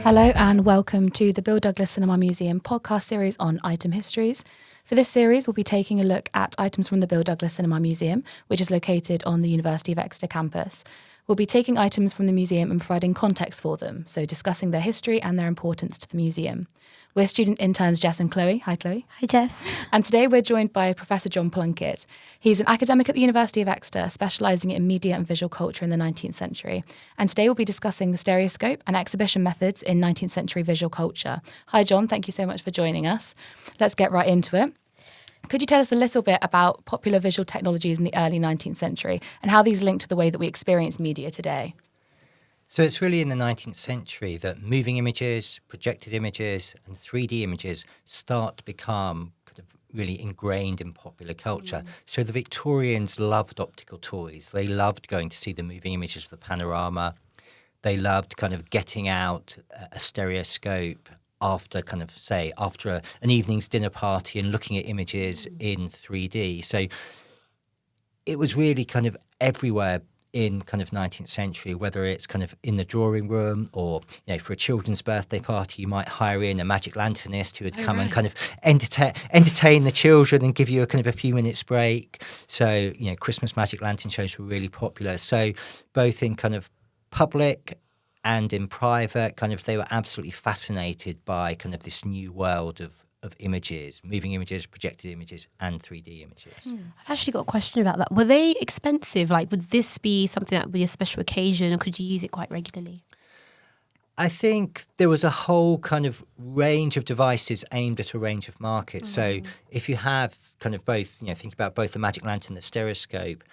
Hello and welcome to the Bill Douglas Cinema Museum podcast series on item histories. For this series, we'll be taking a look at items from the Bill Douglas Cinema Museum, which is located on the University of Exeter campus. We'll be taking items from the museum and providing context for them, so discussing their history and their importance to the museum. We're student interns Jess and Chloé. Hi, Chloé. Hi, Jess. And today we're joined by Professor John Plunkett. He's an academic at the University of Exeter, specialising in media and visual culture in the 19th century. And today we'll be discussing the stereoscope and exhibition methods in 19th century visual culture. Hi, John. Thank you so much for joining us. Let's get right into it. Could you tell us a little bit about popular visual technologies in the early 19th century and how these link to the way that we experience media today? So it's really in the 19th century that moving images, projected images and 3D images start to become kind of really ingrained in popular culture. So the Victorians loved optical toys. They loved going to see the moving images of the panorama. They loved kind of getting out a stereoscope after an evening's dinner party and looking at images in 3D. So it was really kind of everywhere in kind of 19th century, whether it's kind of in the drawing room or, you know, for a children's birthday party, you might hire in a magic lanternist who would come and kind of entertain the children and give you a kind of a few minutes break. So, you know, Christmas magic lantern shows were really popular. So both in kind of public and in private, kind of they were absolutely fascinated by kind of this new world of images, moving images, projected images, and 3D images. I've actually got a question about that. Were they expensive? Like, would this be something that would be a special occasion, or could you use it quite regularly? I think there was a whole kind of range of devices aimed at a range of markets. So if you have kind of both, you know, think about both the magic lantern and the stereoscope,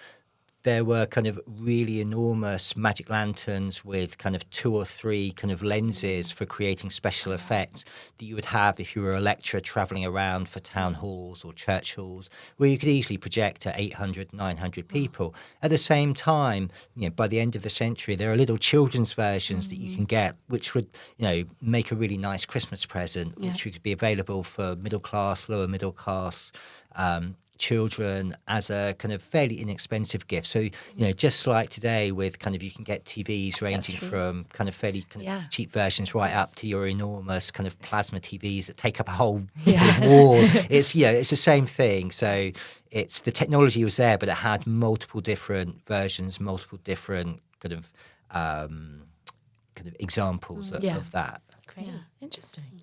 there were kind of really enormous magic lanterns with kind of 2 or 3 kind of lenses for creating special effects that you would have if you were a lecturer travelling around for town halls or church halls, where you could easily project to 800, 900 people. At the same time, you know, by the end of the century, there are little children's versions that you can get, which would, you know, make a really nice Christmas present, which could be available for middle class, lower middle class children as a kind of fairly inexpensive gift. So, you know, just like today with kind of, you can get TVs ranging from kind of fairly kind of cheap versions right up to your enormous kind of plasma TVs that take up a whole wall. It's, you know, it's the same thing. So it's, the technology was there, but it had multiple different versions, multiple different kind of examples of that. Great. Yeah, interesting.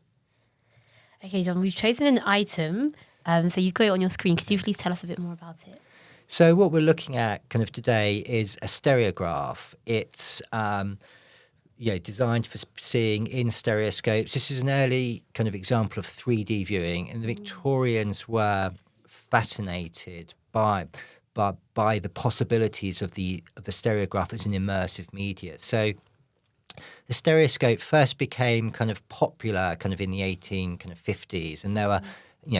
Okay, John, we've chosen an item. So you've got it on your screen. Could you please tell us a bit more about it? So what we're looking at kind of today is a stereograph. It's designed for seeing in stereoscopes. This is an early kind of example of 3D viewing, and the Victorians were fascinated by the possibilities of the stereograph as an immersive media. So the stereoscope first became kind of popular kind of in the 1850s, and there were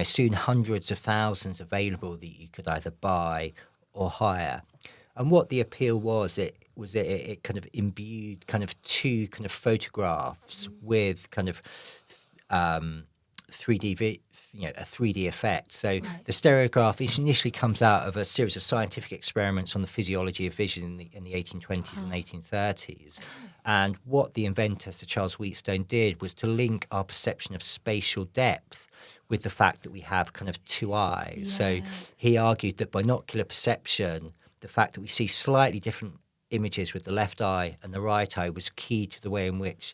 soon hundreds of thousands available that you could either buy or hire. And what the appeal was, it kind of imbued kind of 2 kind of photographs with kind of 3D, a 3D effect. So the stereograph initially comes out of a series of scientific experiments on the physiology of vision in the 1820s and 1830s. And what the inventor, Sir Charles Wheatstone, did was to link our perception of spatial depth with the fact that we have kind of 2 eyes. So he argued that binocular perception, the fact that we see slightly different images with the left eye and the right eye, was key to the way in which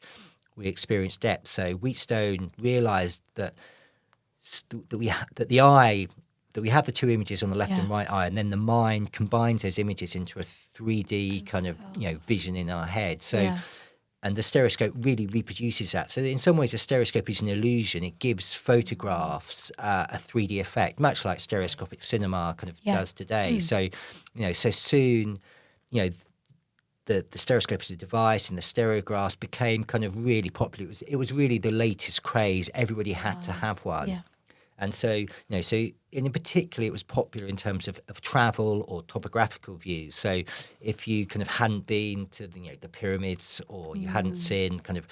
we experience depth. So Wheatstone realised that we have the 2 images on the left and right eye, and then the mind combines those images into a 3D kind of vision in our head. So, and the stereoscope really reproduces that. So in some ways, a stereoscope is an illusion. It gives photographs a 3D effect, much like stereoscopic cinema kind of does today. So, so soon, the stereoscope as a device and the stereographs became kind of really popular. It was really the latest craze. Everybody had to have one. Yeah. And so, in particular, it was popular in terms of travel or topographical views. So if you kind of hadn't been to the pyramids, or you hadn't seen kind of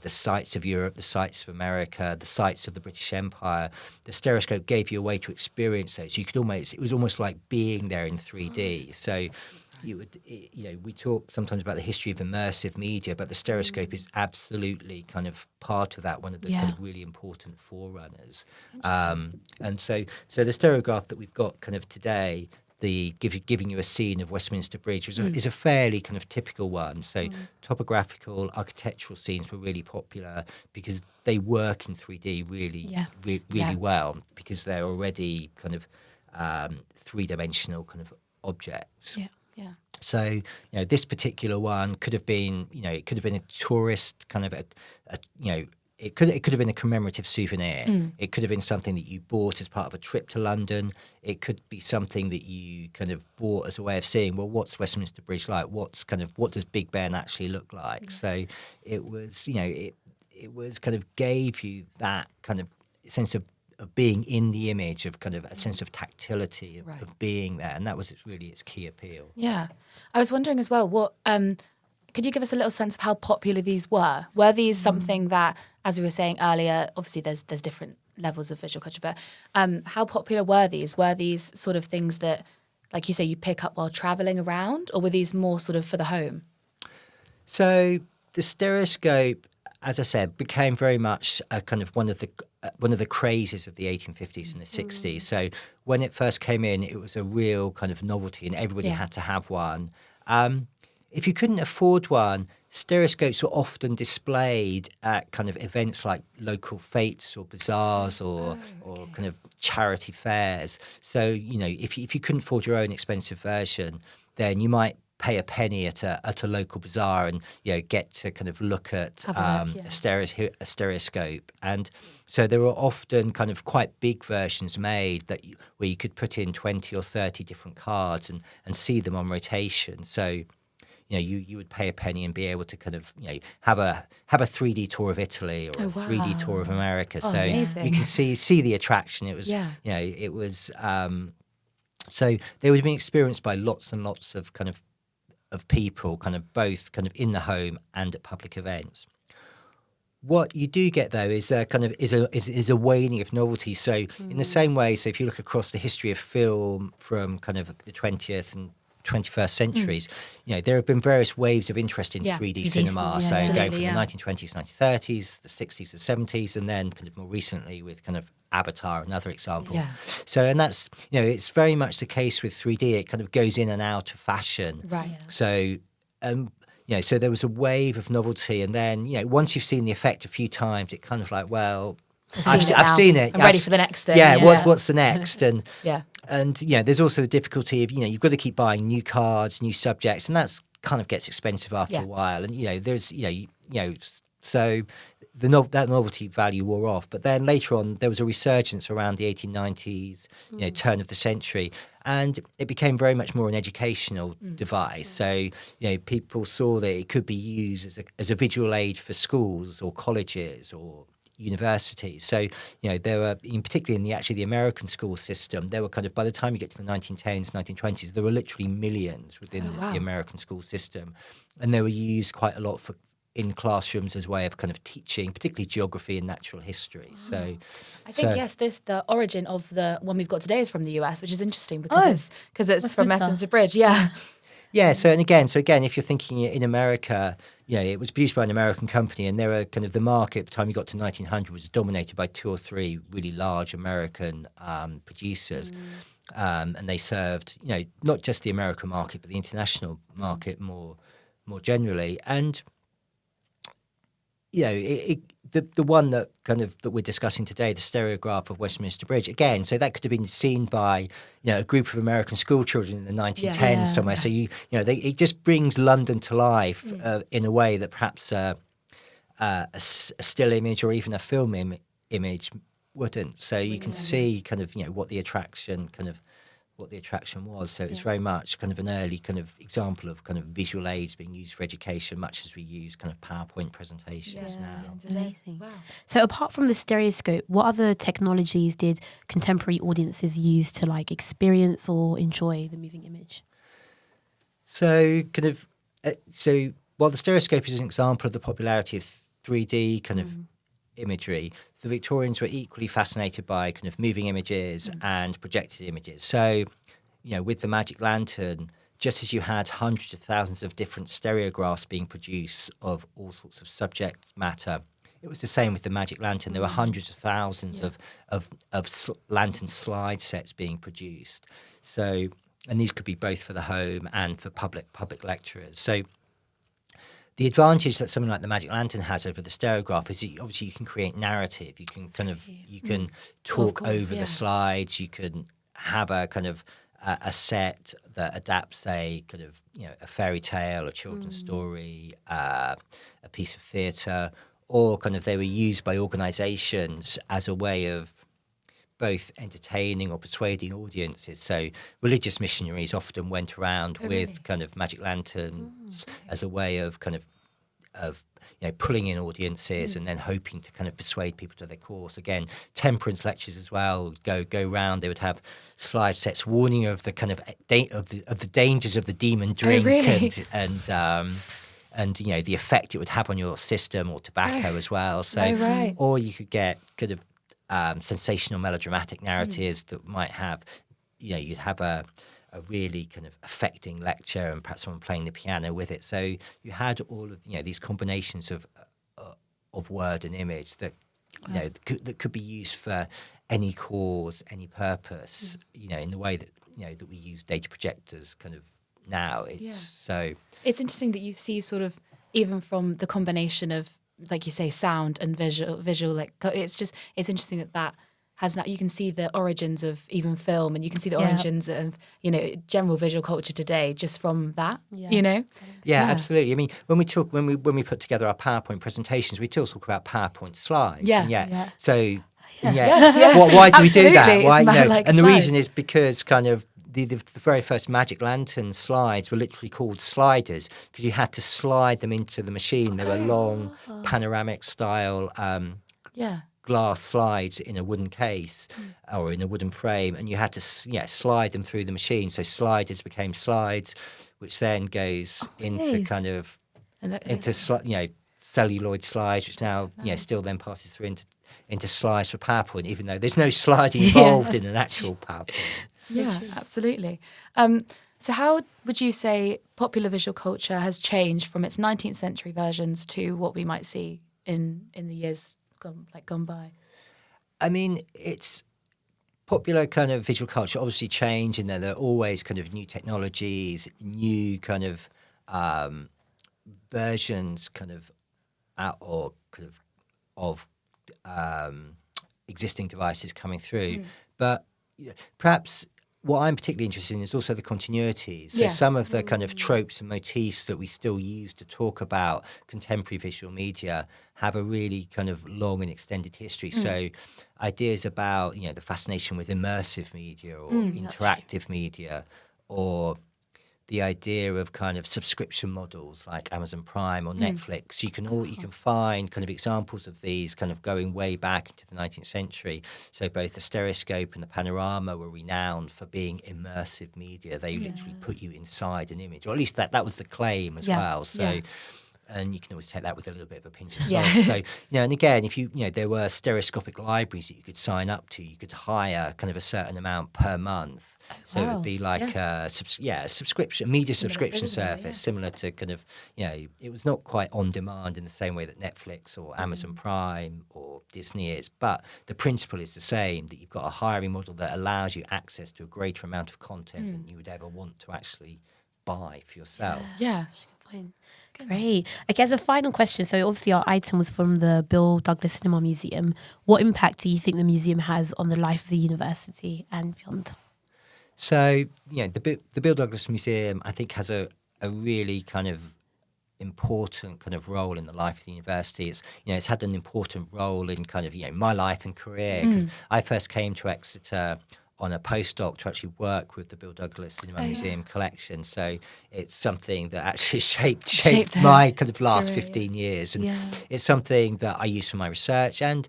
the sights of Europe, the sights of America, the sights of the British Empire, the stereoscope gave you a way to experience those. You could it was almost like being there in 3D. So we talk sometimes about the history of immersive media, but the stereoscope is absolutely kind of part of that, one of the kind of really important forerunners. And so the stereograph that we've got kind of today, the giving you a scene of Westminster Bridge is a fairly kind of typical one. So topographical, architectural scenes were really popular because they work in 3D really well, because they're already kind of three-dimensional kind of objects. Yeah. So, this particular one could have been, it could have been a tourist kind of it could have been a commemorative souvenir. It could have been something that you bought as part of a trip to London. It could be something that you kind of bought as a way of seeing, well, what's Westminster Bridge like? What does Big Ben actually look like? So it was, it was kind of gave you that kind of sense of being in the image, of kind of a sense of tactility of being there, and that was its key appeal. Yeah, I was wondering as well, what could you give us a little sense of how popular these were? Were these something that, as we were saying earlier, obviously there's different levels of visual culture, but how popular were these? Were these sort of things that, like you say, you pick up while travelling around, or were these more sort of for the home? So the stereoscope, as I said, became very much a kind of one of the crazes of the 1850s and the 60s. So when it first came in, it was a real kind of novelty, and everybody had to have one. If you couldn't afford one, stereoscopes were often displayed at kind of events like local fetes or bazaars or kind of charity fairs. So, if you couldn't afford your own expensive version, then you might pay a penny at a local bazaar and get to kind of look at a stereoscope. And so there were often kind of quite big versions made where you could put in 20 or 30 different cards and see them on rotation. So you would pay a penny and be able to kind of have a 3D tour of Italy or a 3D tour of America. So amazing. you can see the attraction. It was it was so they would have been experienced by lots and lots of kind of people, kind of both kind of in the home and at public events. What you do get though is a kind of is a waning of novelty. So in the same way, so if you look across the history of film from kind of the 20th and 21st centuries, there have been various waves of interest in 3D cinema. So going from the 1920s, 1930s, the 60s, the 70s, and then kind of more recently with kind of Avatar and other examples. Yeah. So, and that's, it's very much the case with 3D. It kind of goes in and out of fashion. Right. So, so there was a wave of novelty, and then, once you've seen the effect a few times, it kind of like, well, I've seen it. I'm ready for the next thing. Yeah. What's the next? And and there's also the difficulty of you've got to keep buying new cards, new subjects, and that's kind of gets expensive after a while. And there's so that novelty value wore off. But then later on, there was a resurgence around the 1890s, turn of the century, and it became very much more an educational device. So people saw that it could be used as a visual aid for schools or colleges or universities. So, there were, particularly in the American school system, there were kind of, by the time you get to the 1910s, 1920s, there were literally millions within the American school system. And they were used quite a lot in classrooms as a way of kind of teaching, particularly geography and natural history. So I think, the origin of the one we've got today is from the US, which is interesting because it's from Westminster Bridge. Yeah. Yeah, so again, if you're thinking in America, it was produced by an American company, and there were kind of the market at the time you got to 1900 was dominated by 2 or 3 really large American producers, and they served not just the American market but the international market more generally. And the one that we're discussing today, the stereograph of Westminster Bridge, again, so that could have been seen by a group of American school children in the 1910s somewhere. So it just brings London to life in a way that perhaps a still image or even a film image wouldn't. So you can see kind of what the attraction was. So it's very much kind of an early kind of example of kind of visual aids being used for education, much as we use kind of PowerPoint presentations now. Amazing. Wow. So apart from the stereoscope, what other technologies did contemporary audiences use to experience or enjoy the moving image? So while the stereoscope is an example of the popularity of 3D kind of imagery, the Victorians were equally fascinated by kind of moving images and projected images. So, with the magic lantern, just as you had hundreds of thousands of different stereographs being produced of all sorts of subject matter, it was the same with the magic lantern. There were hundreds of thousands of lantern slide sets being produced. So, and these could be both for the home and for public lecturers. So the advantage that something like the magic lantern has over the stereograph is that obviously you can create narrative. You can you can talk over the slides. You can have a kind of a set that adapts a kind of, a fairy tale, a children's story, a piece of theatre, or kind of they were used by organisations as a way of both entertaining or persuading audiences. So religious missionaries often went around with kind of magic lanterns as a way of kind of pulling in audiences and then hoping to kind of persuade people to their cause. Again, temperance lectures as well go round. They would have slide sets warning of the kind of the dangers of the demon drink and the effect it would have on your system, or tobacco as well. So, or you could get kind of sensational melodramatic narratives that might have, you'd have a really kind of affecting lecture and perhaps someone playing the piano with it. So you had all of these combinations of word and image that that could be used for any cause, any purpose. In the way that that we use data projectors kind of now. It's interesting that you see sort of even from the combination of, like you say, sound and visual. Like it's interesting that has now, you can see the origins of even film, and you can see the origins of general visual culture today just from that. Absolutely. I mean, when we put together our PowerPoint presentations, we still talk about PowerPoint slides. So why do we do that? Why? And the reason is because kind of the very first magic lantern slides were literally called sliders because you had to slide them into the machine. They were long panoramic style glass slides in a wooden case or in a wooden frame, and you had to slide them through the machine. So sliders became slides, which then goes into kind of celluloid slides, which now still then passes through into slides for PowerPoint, even though there's no sliding involved in an actual PowerPoint. Absolutely. So how would you say popular visual culture has changed from its 19th century versions to what we might see in the years gone by? I mean, it's popular kind of visual culture obviously changed, and there are always kind of new technologies, new kind of versions kind of out or kind of existing devices coming through. But perhaps what I'm particularly interested in is also the continuities. So some of the kind of tropes and motifs that we still use to talk about contemporary visual media have a really kind of long and extended history. So ideas about, the fascination with immersive media or interactive media, or the idea of kind of subscription models like Amazon Prime or Netflix. You can find kind of examples of these kind of going way back into the 19th century. So both the Stereoscope and the Panorama were renowned for being immersive media. They literally put you inside an image, or at least that was the claim as well. So. And you can always take that with a little bit of a pinch of salt. So, and again, if there were stereoscopic libraries that you could sign up to, you could hire kind of a certain amount per month. So it would be like a subscription, media subscription service, similar to kind of, it was not quite on demand in the same way that Netflix or Amazon Prime or Disney is, but the principle is the same, that you've got a hiring model that allows you access to a greater amount of content than you would ever want to actually buy for yourself. Great. Okay, as a final question, so obviously our item was from the Bill Douglas Cinema Museum. What impact do you think the museum has on the life of the university and beyond? So, the Bill Douglas Museum, I think, has a really kind of important kind of role in the life of the university. It's had an important role in kind of, my life and career. I first came to Exeter on a postdoc to actually work with the Bill Douglas Cinema Museum collection. So it's something that actually shaped my kind of last 15 years. And it's something that I use for my research, and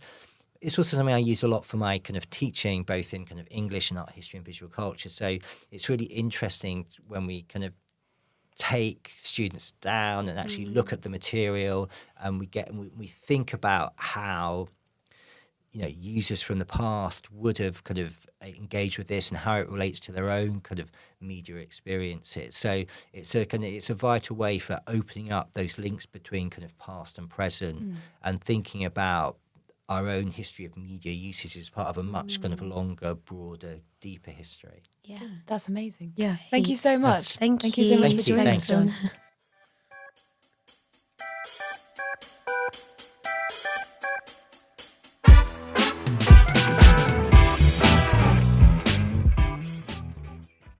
it's also something I use a lot for my kind of teaching, both in kind of English and art history and visual culture. So it's really interesting when we kind of take students down and actually look at the material, and we think about how users from the past would have kind of engaged with this and how it relates to their own kind of media experiences. So it's a vital way for opening up those links between kind of past and present and thinking about our own history of media usage as part of a much kind of longer, broader, deeper history. Yeah. That's amazing. Yeah. Thank you so much. Thank you so much you. for joining Thanks. us, John.